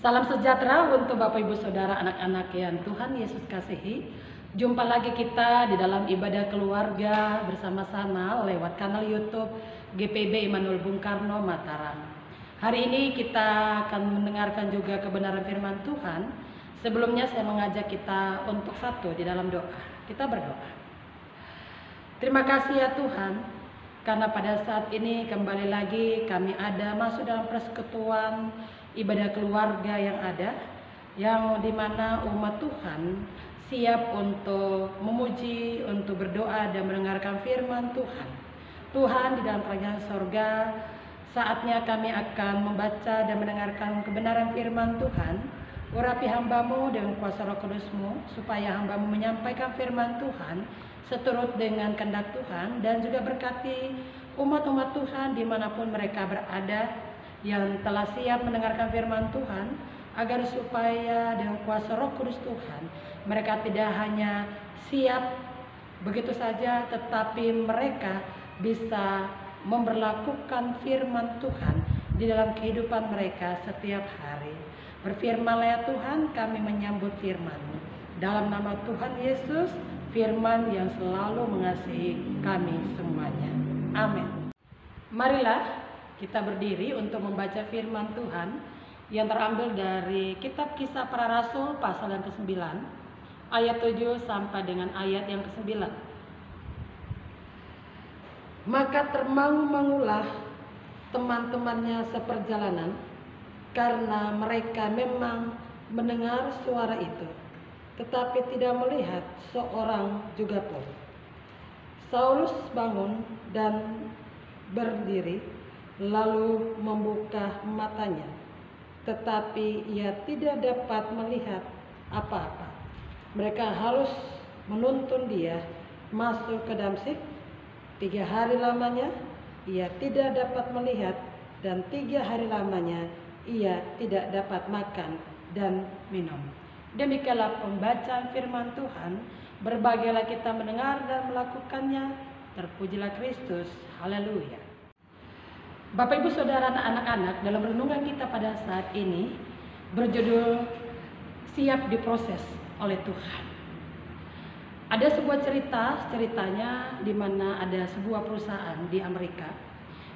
Salam sejahtera untuk Bapak Ibu Saudara anak-anak yang Tuhan Yesus kasihi. Jumpa lagi kita di dalam ibadah keluarga bersama-sama lewat kanal YouTube GPB Immanuel Bung Karno Mataram. Hari ini kita akan mendengarkan juga kebenaran firman Tuhan. Sebelumnya saya mengajak kita untuk satu di dalam doa. Kita berdoa. Terima kasih ya Tuhan, karena pada saat ini kembali lagi kami ada masuk dalam persekutuan ibadah keluarga yang dimana umat Tuhan siap untuk memuji, untuk berdoa dan mendengarkan firman Tuhan. Tuhan, di dalam kerajaan sorga, saatnya kami akan membaca dan mendengarkan kebenaran firman Tuhan. Urapi hamba-Mu dengan kuasa Roh Kudus-Mu, supaya hamba-Mu menyampaikan firman Tuhan seturut dengan kehendak Tuhan, dan juga berkati umat-umat Tuhan dimanapun mereka berada yang telah siap mendengarkan firman Tuhan, agar supaya dengan kuasa Roh Kudus Tuhan mereka tidak hanya siap begitu saja, tetapi mereka bisa memberlakukan firman Tuhan di dalam kehidupan mereka setiap hari. Berfirmanlah ya Tuhan, kami menyambut firman-Mu. Dalam nama Tuhan Yesus, firman yang selalu mengasihi kami semuanya. Amin. Marilah kita berdiri untuk membaca firman Tuhan yang terambil dari kitab Kisah Para Rasul pasal yang ke-9 ayat 7 sampai dengan ayat yang ke-9. Maka termangu-mangulah teman-temannya seperjalanan, karena mereka memang mendengar suara itu, tetapi tidak melihat seorang juga pun. Saulus bangun dan berdiri, lalu membuka matanya, tetapi ia tidak dapat melihat apa-apa. Mereka harus menuntun dia masuk ke Damsyik. 3 hari lamanya ia tidak dapat melihat, dan 3 hari lamanya ia tidak dapat makan dan minum. Demikianlah pembacaan firman Tuhan. Berbahagialah kita mendengar dan melakukannya. Terpujilah Kristus. Haleluya. Bapak Ibu Saudara anak-anak, dalam renungan kita pada saat ini berjudul Siap Diproses oleh Tuhan. Ada sebuah ceritanya di mana ada sebuah perusahaan di Amerika.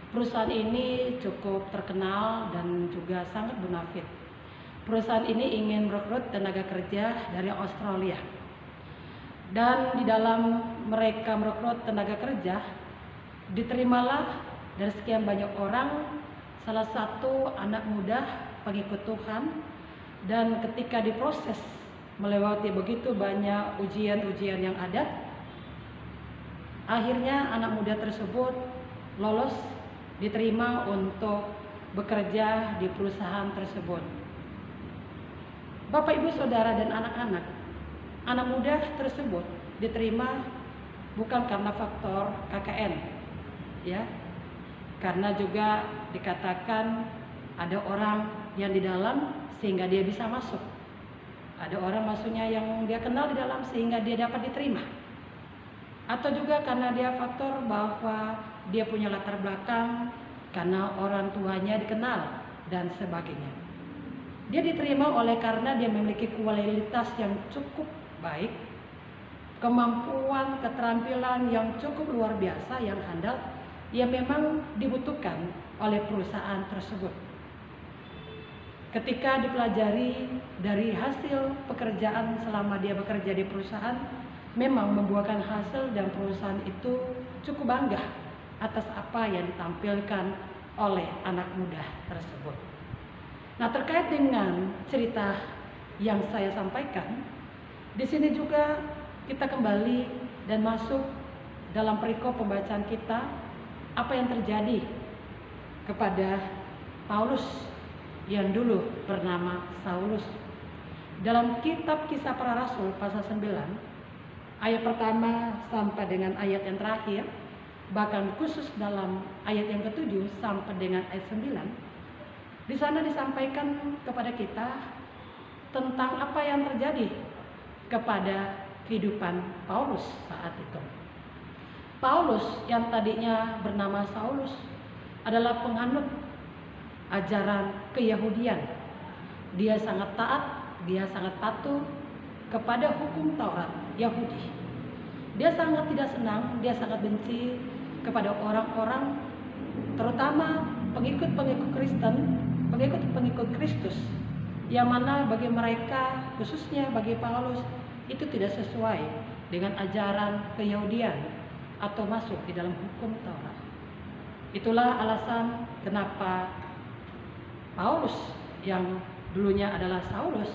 Perusahaan ini cukup terkenal dan juga sangat bonafit. Perusahaan ini ingin merekrut tenaga kerja dari Australia. Dan di dalam mereka merekrut tenaga kerja, diterimalah dari sekian banyak orang salah satu anak muda pengikut Tuhan. Dan ketika diproses melewati begitu banyak ujian-ujian yang ada, akhirnya anak muda tersebut lolos, diterima untuk bekerja di perusahaan tersebut. Bapak Ibu Saudara dan anak-anak, anak muda tersebut diterima bukan karena faktor KKN, ya. Karena juga dikatakan ada orang yang di dalam sehingga dia bisa masuk. Ada orang maksudnya yang dia kenal di dalam sehingga dia dapat diterima. Atau juga karena dia faktor bahwa dia punya latar belakang, karena orang tuanya dikenal dan sebagainya. Dia diterima oleh karena dia memiliki kualitas yang cukup baik, kemampuan, keterampilan yang cukup luar biasa, yang handal, yang memang dibutuhkan oleh perusahaan tersebut. Ketika dipelajari dari hasil pekerjaan selama dia bekerja di perusahaan, memang membuahkan hasil, dan perusahaan itu cukup bangga atas apa yang ditampilkan oleh anak muda tersebut. Nah, terkait dengan cerita yang saya sampaikan, di sini juga kita kembali dan masuk dalam perikop pembacaan kita, apa yang terjadi kepada Paulus yang dulu bernama Saulus. Dalam kitab Kisah Para Rasul pasal 9 ayat pertama sampai dengan ayat yang terakhir, bahkan khusus dalam ayat yang ke-7 sampai dengan ayat 9, di sana disampaikan kepada kita tentang apa yang terjadi kepada kehidupan Paulus saat itu. Paulus yang tadinya bernama Saulus adalah penganut ajaran keyahudian Dia sangat taat, dia sangat patuh kepada hukum Taurat Yahudi. Dia sangat tidak senang, dia sangat benci kepada orang-orang, terutama pengikut-pengikut Kristen, pengikut-pengikut Kristus, yang mana bagi mereka, khususnya bagi Paulus, itu tidak sesuai dengan ajaran keyahudian atau masuk di dalam hukum Taurat. Itulah alasan kenapa Paulus yang dulunya adalah Saulus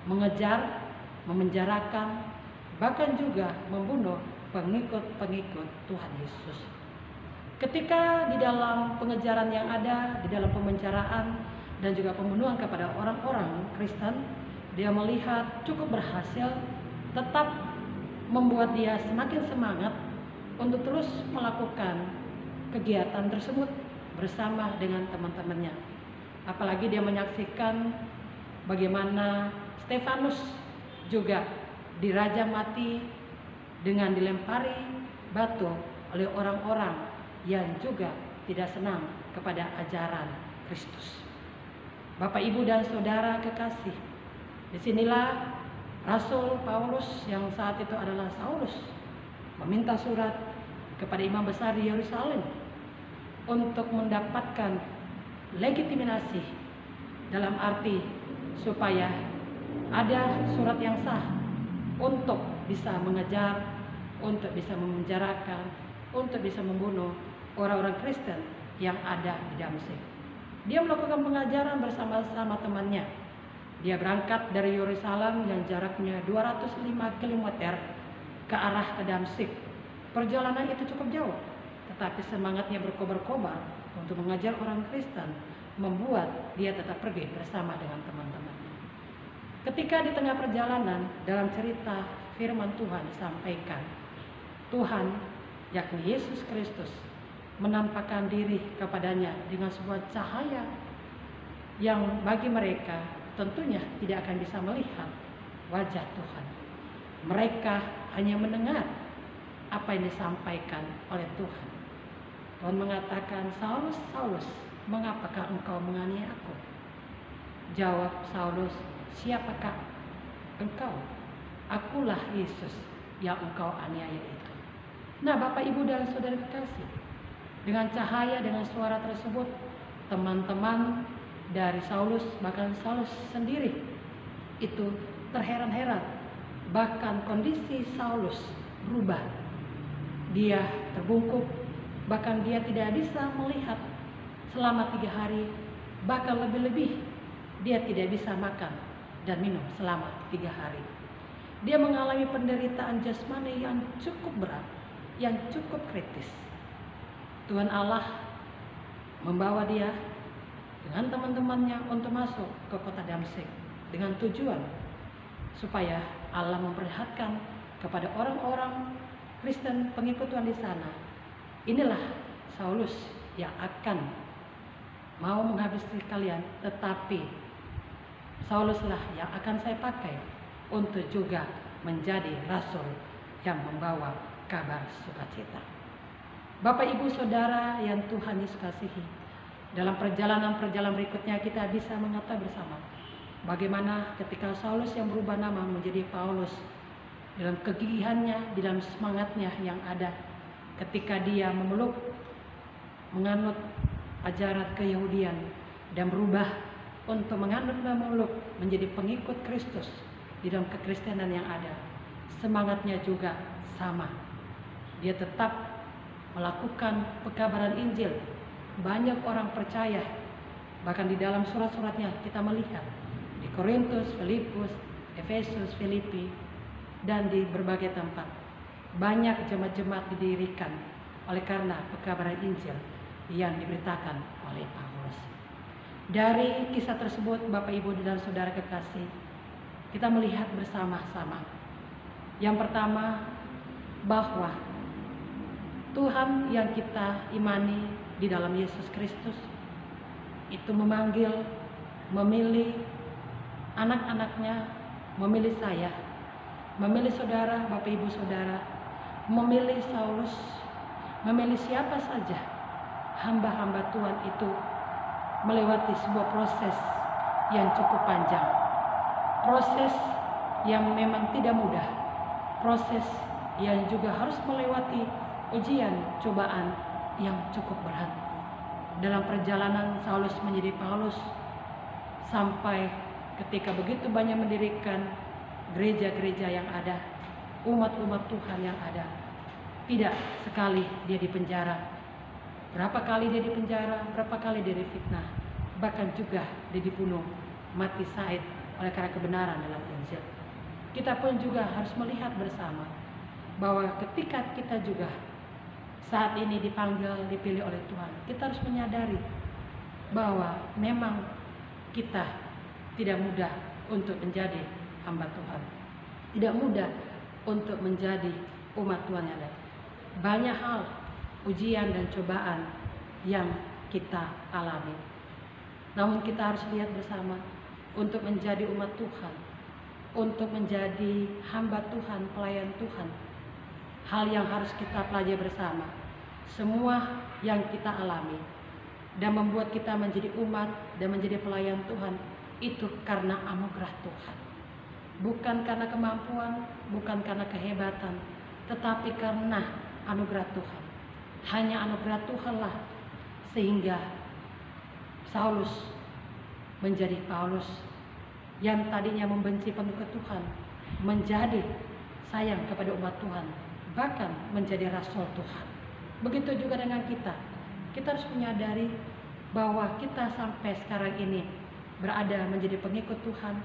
mengejar, memenjarakan, bahkan juga membunuh pengikut-pengikut Tuhan Yesus. Ketika di dalam pengejaran yang ada, di dalam pemenjaraan dan juga pembunuhan kepada orang-orang Kristen, dia melihat cukup berhasil, tetap membuat dia semakin semangat untuk terus melakukan kegiatan tersebut bersama dengan teman-temannya. Apalagi dia menyaksikan bagaimana Stefanus juga dirajam mati dengan dilempari batu oleh orang-orang yang juga tidak senang kepada ajaran Kristus. Bapak, Ibu, dan Saudara kekasih, disinilah Rasul Paulus yang saat itu adalah Saulus meminta surat kepada imam besar di Yerusalem untuk mendapatkan legitimasi, dalam arti supaya ada surat yang sah untuk bisa mengejar, untuk bisa memenjarakan, untuk bisa membunuh orang-orang Kristen yang ada di Damsyik. Dia melakukan pengajaran bersama-sama temannya. Dia berangkat dari Yerusalem yang jaraknya 205 km ke arah ke Damsyik. Perjalanan itu cukup jauh, tetapi semangatnya berkobar-kobar untuk mengajar orang Kristen membuat dia tetap pergi bersama dengan teman-temannya. Ketika di tengah perjalanan, dalam cerita firman Tuhan disampaikan, Tuhan, yakni Yesus Kristus, menampakkan diri kepadanya dengan sebuah cahaya yang bagi mereka tentunya tidak akan bisa melihat wajah Tuhan. Mereka hanya mendengar apa yang disampaikan oleh Tuhan. Tuhan mengatakan, "Saulus, Saulus, mengapakah engkau menganiaya aku?" Jawab Saulus, "Siapakah engkau?" "Akulah Yesus yang engkau aniaya itu." Nah, Bapak, Ibu, dan Saudara kekasih, dengan cahaya, dengan suara tersebut, teman-teman dari Saulus, bahkan Saulus sendiri itu terheran-heran. Bahkan kondisi Saulus berubah. Dia terbungkuk, bahkan dia tidak bisa melihat selama 3 hari, bahkan lebih-lebih dia tidak bisa makan dan minum selama 3 hari. Dia mengalami penderitaan jasmani yang cukup berat, yang cukup kritis. Tuhan Allah membawa dia dengan teman-temannya untuk masuk ke kota Damsyik dengan tujuan supaya Allah memperlihatkan kepada orang-orang Kristen pengikut Tuhan di sana, inilah Saulus yang akan mau menghabisi kalian, tetapi Sauluslah yang akan saya pakai untuk juga menjadi rasul yang membawa kabar sukacita. Bapak, Ibu, Saudara yang Tuhan Yesus kasihi, dalam perjalanan-perjalanan berikutnya kita bisa mengetahui bersama bagaimana ketika Saulus yang berubah nama menjadi Paulus, dalam kegigihannya, di dalam semangatnya yang ada ketika dia menganut ajaran keyahudian dan berubah untuk menganut memeluk menjadi pengikut Kristus di dalam kekristenan yang ada. Semangatnya juga sama. Dia tetap melakukan pekabaran Injil. Banyak orang percaya. Bahkan di dalam surat-suratnya kita melihat di Korintus, Filipus, Efesus, Filipi, dan di berbagai tempat banyak jemaat-jemaat didirikan oleh karena pekabaran Injil yang diberitakan oleh Paulus. Dari kisah tersebut, Bapak, Ibu, dan Saudara kekasih, kita melihat bersama-sama. Yang pertama, bahwa Tuhan yang kita imani di dalam Yesus Kristus itu memanggil, memilih anak-anaknya, memilih saya, memilih saudara, Bapak, Ibu, Saudara, memilih Saulus, memilih siapa saja hamba-hamba Tuhan itu melewati sebuah proses yang cukup panjang, proses yang memang tidak mudah, proses yang juga harus melewati ujian, cobaan yang cukup berat. Dalam perjalanan Saulus menjadi Paulus, sampai ketika begitu banyak mendirikan gereja-gereja yang ada, umat-umat Tuhan yang ada. Tidak sekali dia dipenjara. Berapa kali dia dipenjara, berapa kali dia difitnah, bahkan juga dia dibunuh, mati syahid oleh karena kebenaran dalam Injil. Kita pun juga harus melihat bersama bahwa ketika kita juga saat ini dipanggil, dipilih oleh Tuhan, kita harus menyadari bahwa memang kita tidak mudah untuk menjadi hamba Tuhan, tidak mudah untuk menjadi umat Tuhan yang lain. Banyak hal, ujian dan cobaan yang kita alami. Namun kita harus lihat bersama, untuk menjadi umat Tuhan, untuk menjadi hamba Tuhan, pelayan Tuhan, hal yang harus kita pelajari bersama, semua yang kita alami dan membuat kita menjadi umat dan menjadi pelayan Tuhan, itu karena anugerah Tuhan. Bukan karena kemampuan, bukan karena kehebatan, tetapi karena anugerah Tuhan. Hanya anugerah Tuhanlah sehingga Saulus menjadi Paulus, yang tadinya membenci penuh ke Tuhan, menjadi sayang kepada umat Tuhan, bahkan menjadi rasul Tuhan. Begitu juga dengan kita. Kita harus menyadari bahwa kita sampai sekarang ini berada menjadi pengikut Tuhan,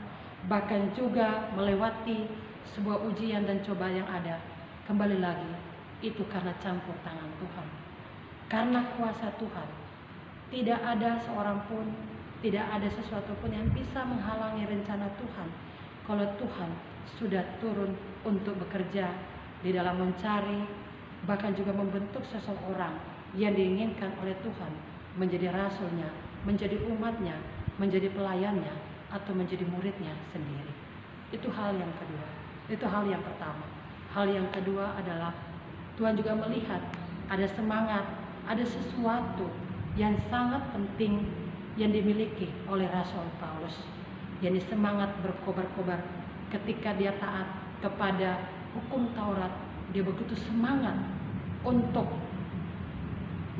bahkan juga melewati sebuah ujian dan cobaan yang ada. Kembali lagi, itu karena campur tangan Tuhan, karena kuasa Tuhan. Tidak ada seorang pun, tidak ada sesuatu pun yang bisa menghalangi rencana Tuhan. Kalau Tuhan sudah turun untuk bekerja di dalam mencari, bahkan juga membentuk seseorang yang diinginkan oleh Tuhan menjadi rasulnya, menjadi umatnya, menjadi pelayannya, atau menjadi muridnya sendiri. Itu hal yang kedua. Itu hal yang pertama. Hal yang kedua adalah Tuhan juga melihat ada semangat, ada sesuatu yang sangat penting yang dimiliki oleh Rasul Paulus, yakni semangat berkobar-kobar ketika dia taat kepada hukum Taurat. Dia begitu semangat untuk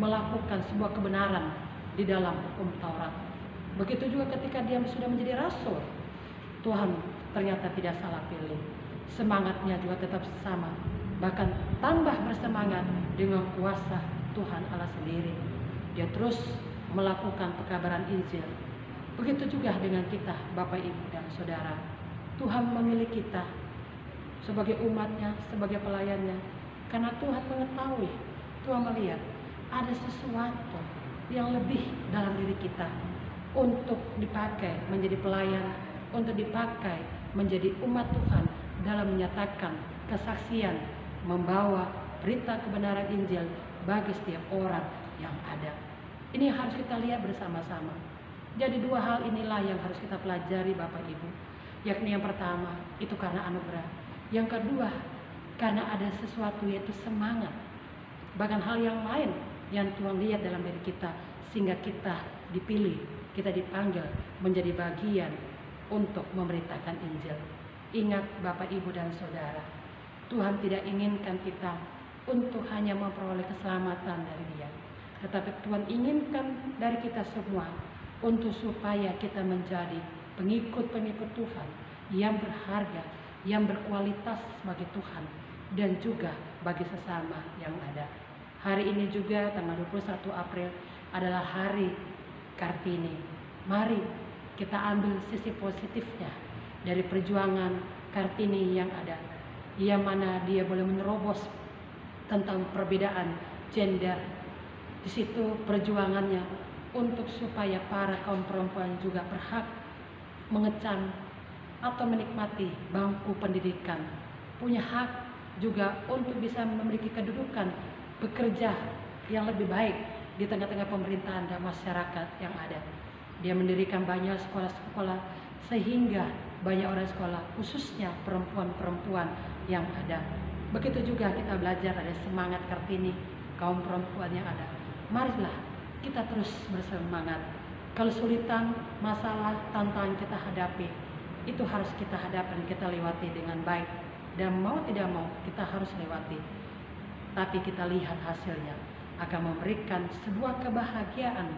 melakukan sebuah kebenaran di dalam hukum Taurat. Begitu juga ketika dia sudah menjadi rasul, Tuhan ternyata tidak salah pilih. Semangatnya juga tetap sama, bahkan tambah bersemangat dengan kuasa Tuhan Allah sendiri. Dia terus melakukan pekabaran Injil. Begitu juga dengan kita, Bapak, Ibu, dan Saudara. Tuhan memilih kita sebagai umatnya, sebagai pelayannya, karena Tuhan mengetahui, Tuhan melihat ada sesuatu yang lebih dalam diri kita untuk dipakai menjadi pelayan, untuk dipakai menjadi umat Tuhan dalam menyatakan kesaksian, membawa berita kebenaran Injil bagi setiap orang yang ada. Ini yang harus kita lihat bersama-sama. Jadi dua hal inilah yang harus kita pelajari, Bapak Ibu. Yakni yang pertama, itu karena anugerah. Yang kedua, karena ada sesuatu, yaitu semangat. Bahkan hal yang lain yang Tuhan lihat dalam diri kita, sehingga kita dipilih, kita dipanggil menjadi bagian untuk memberitakan Injil. Ingat, Bapak, Ibu, dan Saudara, Tuhan tidak inginkan kita untuk hanya memperoleh keselamatan dari Dia, tetapi Tuhan inginkan dari kita semua untuk supaya kita menjadi pengikut-pengikut Tuhan yang berharga, yang berkualitas bagi Tuhan dan juga bagi sesama yang ada. Hari ini juga tanggal 21 April adalah hari Kartini. Mari kita ambil sisi positifnya dari perjuangan Kartini yang ada, yang mana dia boleh menerobos tentang perbedaan gender. Di situ perjuangannya untuk supaya para kaum perempuan juga berhak mengecam atau menikmati bangku pendidikan, punya hak juga untuk bisa memiliki kedudukan bekerja yang lebih baik di tengah-tengah pemerintahan dan masyarakat yang ada. Dia mendirikan banyak sekolah-sekolah sehingga banyak orang sekolah, khususnya perempuan-perempuan yang ada. Begitu juga kita belajar ada semangat Kartini, kaum perempuan yang ada. Marilah kita terus bersemangat kesulitan, masalah, tantangan kita hadapi, itu harus kita hadapi dan kita lewati dengan baik. Dan mau tidak mau kita harus lewati. Tapi kita lihat hasilnya akan memberikan sebuah kebahagiaan,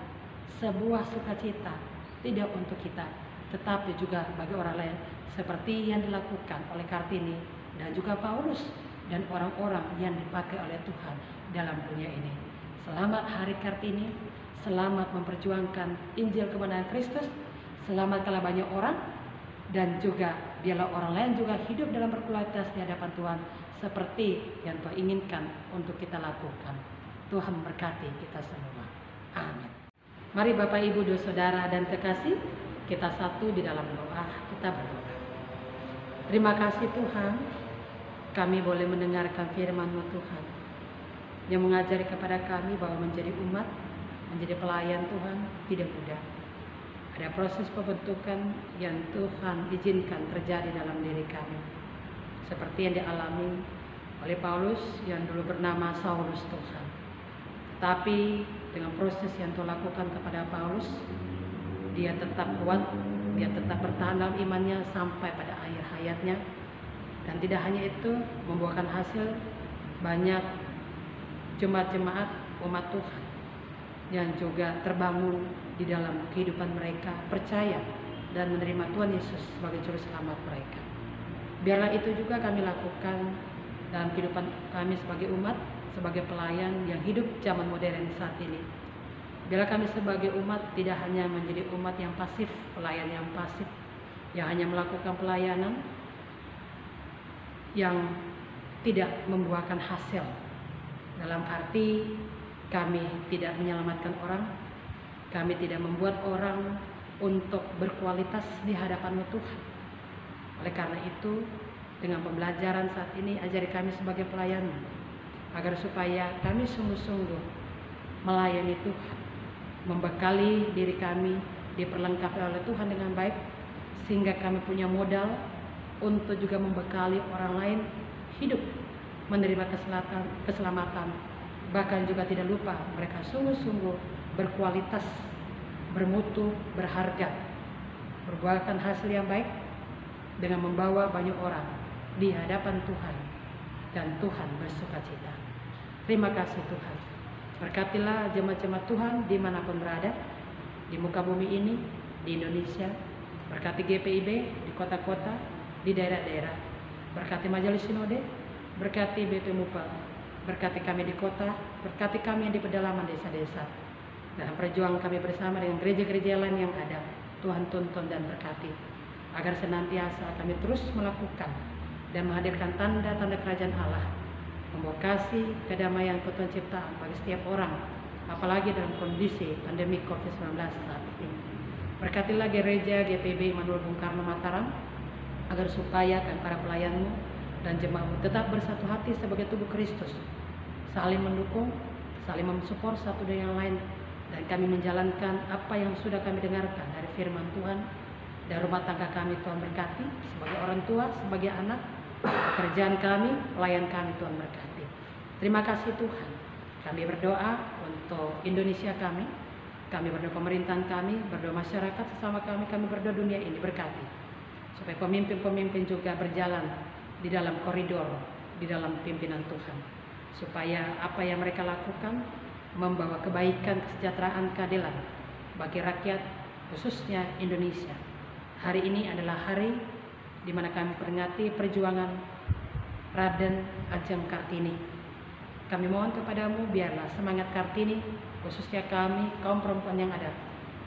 sebuah sukacita, tidak untuk kita, tetapi juga bagi orang lain, seperti yang dilakukan oleh Kartini dan juga Paulus dan orang-orang yang dipakai oleh Tuhan dalam dunia ini. Selamat Hari Kartini, selamat memperjuangkan Injil kebenaran Kristus, selamatkanlah banyak orang, dan juga biarlah orang lain juga hidup dalam berkualitas di hadapan Tuhan seperti yang Tuhan inginkan untuk kita lakukan. Tuhan memberkati kita semua. Amin. Mari Bapak Ibu, saudara dan kekasih, kita satu di dalam doa, kita berdoa. Terima kasih Tuhan, kami boleh mendengarkan firman-Mu Tuhan, yang mengajari kepada kami bahwa menjadi umat, menjadi pelayan Tuhan tidak mudah. Ada proses pembentukan yang Tuhan izinkan terjadi dalam diri kami, seperti yang dialami oleh Paulus yang dulu bernama Saulus Tuhan. Tetapi dengan proses yang Tuhan lakukan kepada Paulus, dia tetap kuat, dia tetap bertahan dalam imannya sampai pada akhir hayatnya. Dan tidak hanya itu, membuahkan hasil banyak jemaat-jemaat umat Tuhan yang juga terbangun di dalam kehidupan mereka, percaya dan menerima Tuhan Yesus sebagai juru selamat mereka. Biarlah itu juga kami lakukan dalam kehidupan kami sebagai umat, sebagai pelayan yang hidup zaman modern saat ini. Biarlah kami sebagai umat tidak hanya menjadi umat yang pasif, pelayan yang pasif, yang hanya melakukan pelayanan yang tidak membuahkan hasil. Dalam arti kami tidak menyelamatkan orang, kami tidak membuat orang untuk berkualitas di hadapan Tuhan. Oleh karena itu, dengan pembelajaran saat ini, ajari kami sebagai pelayan, agar supaya kami sungguh-sungguh melayani Tuhan, membekali diri kami, diperlengkapi oleh Tuhan dengan baik, sehingga kami punya modal untuk juga membekali orang lain hidup, menerima keselamatan, bahkan juga tidak lupa mereka sungguh-sungguh berkualitas, bermutu, berharga, berbuahkan hasil yang baik dengan membawa banyak orang di hadapan Tuhan, dan Tuhan bersukacita. Terima kasih Tuhan. Berkatilah jemaat-jemaat Tuhan dimanapun berada di muka bumi ini, di Indonesia. Berkati GPIB di kota-kota, di daerah-daerah. Berkati Majelis Sinode, berkati BP Mupal, berkati kami di kota, berkati kami di pedalaman desa-desa. Dalam perjuangan kami bersama dengan gereja-gereja lain yang ada, Tuhan tuntun dan berkati, agar senantiasa kami terus melakukan dan menghadirkan tanda-tanda kerajaan Allah, membawa kasih, kedamaian, keutuhan ciptaan bagi setiap orang, apalagi dalam kondisi pandemi COVID-19 saat ini. Berkatilah gereja GPB Immanuel Bung Karno Mataram, agar supaya para pelayanmu dan jemaatmu tetap bersatu hati sebagai tubuh Kristus, saling mendukung, saling mensupport satu dengan yang lain, dan kami menjalankan apa yang sudah kami dengarkan dari firman Tuhan. Dan rumah tangga kami Tuhan berkati, sebagai orang tua, sebagai anak, pekerjaan kami, pelayan kami Tuhan berkati. Terima kasih Tuhan. Kami berdoa untuk Indonesia kami berdoa pemerintahan kami, berdoa masyarakat sesama kami berdoa dunia ini berkati, supaya pemimpin-pemimpin juga berjalan di dalam koridor, di dalam pimpinan Tuhan, supaya apa yang mereka lakukan membawa kebaikan, kesejahteraan, keadilan bagi rakyat, khususnya Indonesia. Hari ini adalah hari di mana kami peringati perjuangan Raden Ajeng Kartini. Kami mohon kepadamu, biarlah semangat Kartini, khususnya kami kaum perempuan yang ada,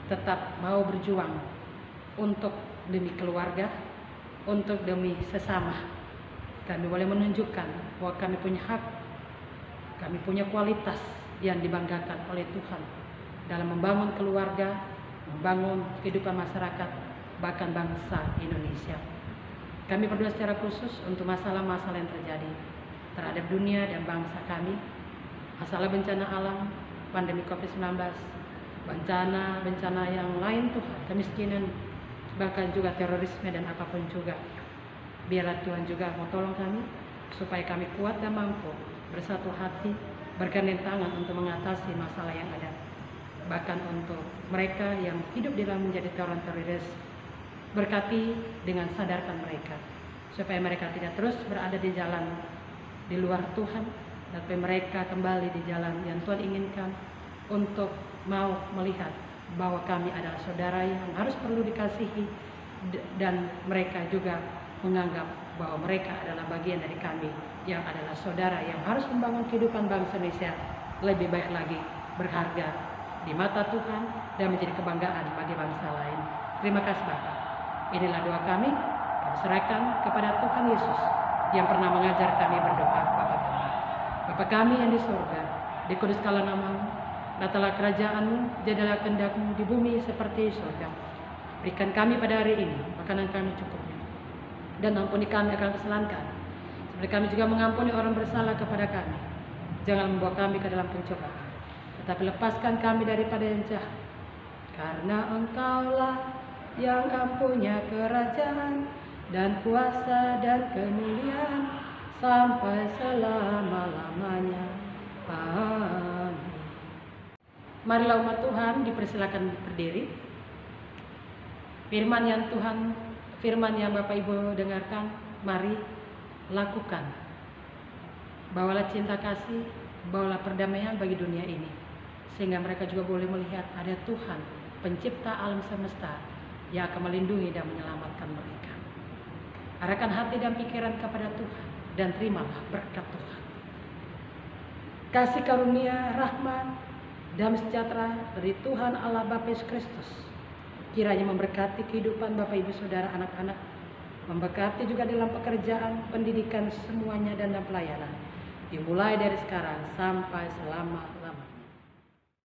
tetap mau berjuang untuk demi keluarga, untuk demi sesama. Kami boleh menunjukkan bahwa kami punya hak, kami punya kualitas yang dibanggakan oleh Tuhan dalam membangun keluarga, membangun kehidupan masyarakat, bahkan bangsa Indonesia. Kami berdoa secara khusus untuk masalah-masalah yang terjadi terhadap dunia dan bangsa kami, masalah bencana alam, pandemi COVID-19, bencana yang lain Tuhan, kemiskinan, bahkan juga terorisme dan apapun juga. Biarlah Tuhan juga mau tolong kami, supaya kami kuat dan mampu bersatu hati, bergandeng tangan untuk mengatasi masalah yang ada. bahkan untuk mereka yang hidup di dalam menjadi teroris. Berkati dengan sadarkan mereka, supaya mereka tidak terus berada di jalan di luar Tuhan, tapi mereka kembali di jalan yang Tuhan inginkan, untuk mau melihat bahwa kami adalah saudara yang harus perlu dikasihi, dan mereka juga menganggap bahwa mereka adalah bagian dari kami yang adalah saudara yang harus membangun kehidupan bangsa Indonesia lebih baik lagi, berharga di mata Tuhan, dan menjadi kebanggaan bagi bangsa lain. Terima kasih Bapak. Inilah doa kami serahkan kepada Tuhan Yesus yang pernah mengajar kami berdoa. Bapa kami yang di surga, dikuduskanlah namamu, datanglah kerajaanmu, jadilah kehendakmu di bumi seperti di surga. Berikan kami pada hari ini makanan kami cukupnya, dan ampuni kami akan kesalahan kami, seperti kami juga mengampuni orang bersalah kepada kami. Jangan membawa kami ke dalam pencobaan, tetapi lepaskan kami daripada yang jahat. Karena Engkaulah yang punya kerajaan dan kuasa dan kemuliaan sampai selama-lamanya. Amin. Marilah umat Tuhan dipersilakan berdiri. Firman yang Bapak Ibu dengarkan, mari lakukan. Bawalah cinta kasih, bawalah perdamaian bagi dunia ini, sehingga mereka juga boleh melihat ada Tuhan, pencipta alam semesta, yang akan melindungi dan menyelamatkan mereka. Arahkan hati dan pikiran kepada Tuhan, dan terimalah berkat Tuhan. Kasih karunia, rahmat, damai sejahtera dari Tuhan Allah Bapa Yesus Kristus kiranya memberkati kehidupan Bapak Ibu Saudara anak-anak, memberkati juga dalam pekerjaan, pendidikan semuanya, dan dalam pelayanan, dimulai dari sekarang sampai selama